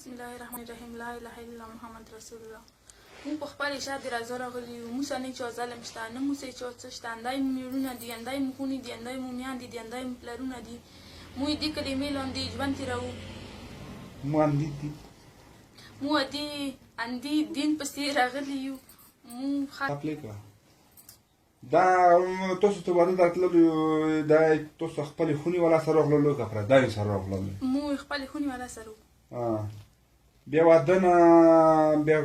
بسم الله الرحمن الرحیم. لا اله الا الله محمد رسول الله. مو په خپل شاد راځو راغلی یو، موږ نه چې ظالم شته، نه موږ چې څه شته، اندای مو میړونه دي، اندای مو خونې دي، اندای مو میاندې دي، اندای مو پلرونه دي. مو دې کلمې لاندې ژوند تېروو. مو دې اندي دین پسې راغلي یو. مو دا تاسو ته واده درتللو دا تاسو خپلې خونې والا سره راغللو که پردیو سره راغللو؟ مو خپلې خونې والا سره وو. بیا واده نه بیا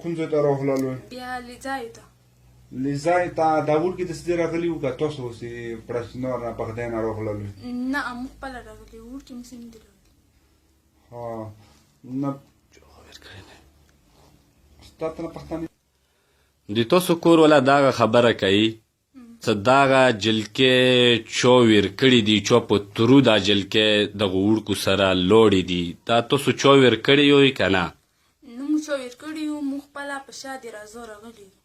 کوم ځای ته راغللو؟ بیا لیځایو ته. لیځای ته دا وړکي داسې ځای راغلي وو که تاسو اوسې پړشنور نه بغداد نه راغللو؟ نه مو خپله راغلي وو، وړکي موږ نه دي راغلي. نه ستا ته نه پښتانه د تاسو کور والا دغه خبره کوي څه دغه جلکې چا ویر کړي دي، چا په ترو دا جلکې دغه وړکو سره لوړې دي، دا تاسو چا ویر کړي یو که نه؟ نه مو چا ویر کړي یو، مو خپله په شا د رازو راغلي یو.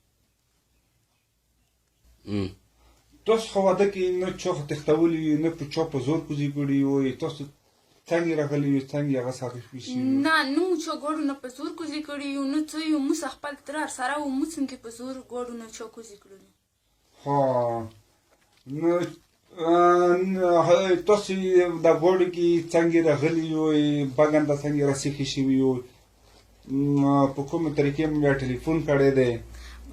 تاسو خو واده کې نه چا خو تښتولي نه په چا په زور کوزي کړي وي، تاسو څنګه راغلي یو، څنګه هغه ساقط شوي؟ نه نه مو چا ګواړو نه په زور کوزي کړي یو، نه څه یو. موږ خپل ترار سره وو، موږ څنګه په زور ګواړو نه چا کوزي کړلو. نو تاسو د ګوړو کې څنګه راغلي یوئ، بګنده څنګه راسیخي شوي یو، په کومه طریقې مو بیا ټلیفون کړی دی؟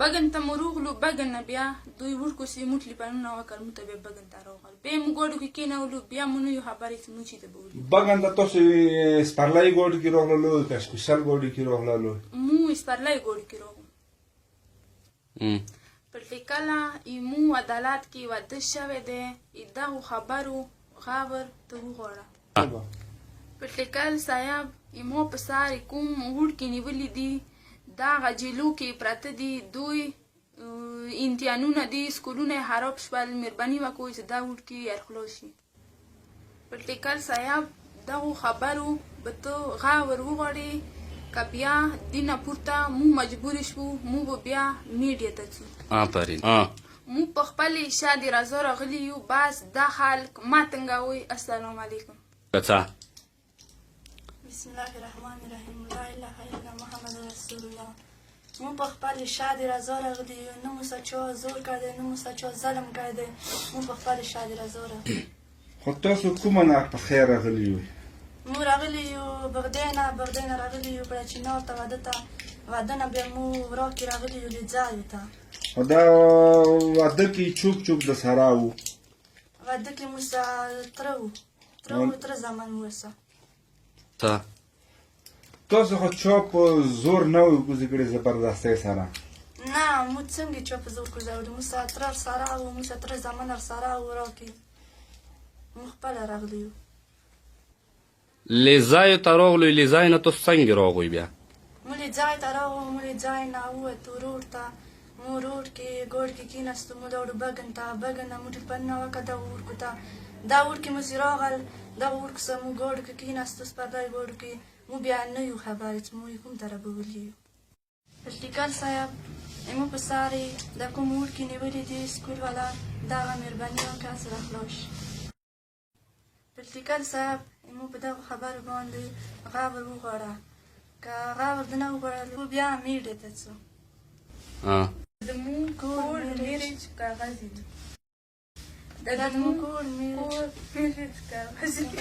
بګن ته مو روغلو، بګن نه بیا دوی وړکو سې مو ټلیفونونه وکړل، موږ ته بیا بګن ته راوغل، بیا مو ګوړو کې کېنولو، بیا مو نه یو خبرې چې مو چې ته به ولي. بګن ته تاسو سپرلی ګوړو کې راغللو که سپیشل ګوړو کې راغللو؟ مو سپرلی ګوړو کې راغلو. پرتکله مو عدالت کې واده شوی دی، دغو خبرو خبر ته وغواړه. پرتکل صاحب مو په سر کوم وړکي نیولي دي، دغه جیلو کې پراته دي، دوی امتحانونه دي، سکولونه یې خراب شول، مهرباني وکړئ چې دا وړکي خلاص شي. پرتکل صاحب دغو خبرو به ته غور وغواړې، که بیا دینه پورته مو مجبور شو، مو به بیا میډیا ته ځو. آفرین. مو په خپلې شا د رضا راغلي یو، بس دا خلک ما تنګوئ. السلام علیکم. بسم الله الرحمن الرحیم. لا اله الا محمد رسول الله. مو په خپلې شا د رضا راغلي یو، نه مو څه چا زور کړی، نه مو څه چا ظلم کړی، مو په خپلې شا د رضا راغلي. خو تاسو کومه نه په خیر راغلي یوئ؟ مو راغلي یو بغداد نه راغلي یو، پړچینار ته واده ته، واده نه بیا مو وراکې راغلي یو لیځایو ته. دا واده کې چوک چوک د سره وو؟ واده کې مو تره وو، تره زامن مو ورسه. تاسو خو چا په زور نه وو کوزې کړې زبردستۍ سره؟ نه مو څنګه چا په زور کوزه وړي، مو تره سره وو، مو تره زامن سره وو، وراکې مو خپله راغلي یو. لیځایو ته راغلو، لیځای نه تاسو څنګه راغلئ بیا؟ مو لیځای ته راغلو، مو لیځای نه ووتو روډ ته، مو روډ کې ګوړ کې کېناستو، مو لاړو بګن ته، بګن نه مو ټلیفونونه وکړه دغو وړکو ته، دا وړکي مو چې راغل، دغو وړکو سره مو ګوړو کې کېناستو، سپرلی ګوړو کې مو بیا نه یو خبرې چې مو کوم طرف به ولي یو. پرتکل صاحب مو په سر د کوم وړکي نیولي دي، سکول والا دغه مهرباني وکړه چې راخلاص شي. پرتکل صاحب مو په دغو خبرو باندې غور وغواړه، که غور دې نه وغواړل بیا میډیا ته ځو. زموږ کور میرج کاغذ دی، دا زموږ کور میرج کاغذ دی.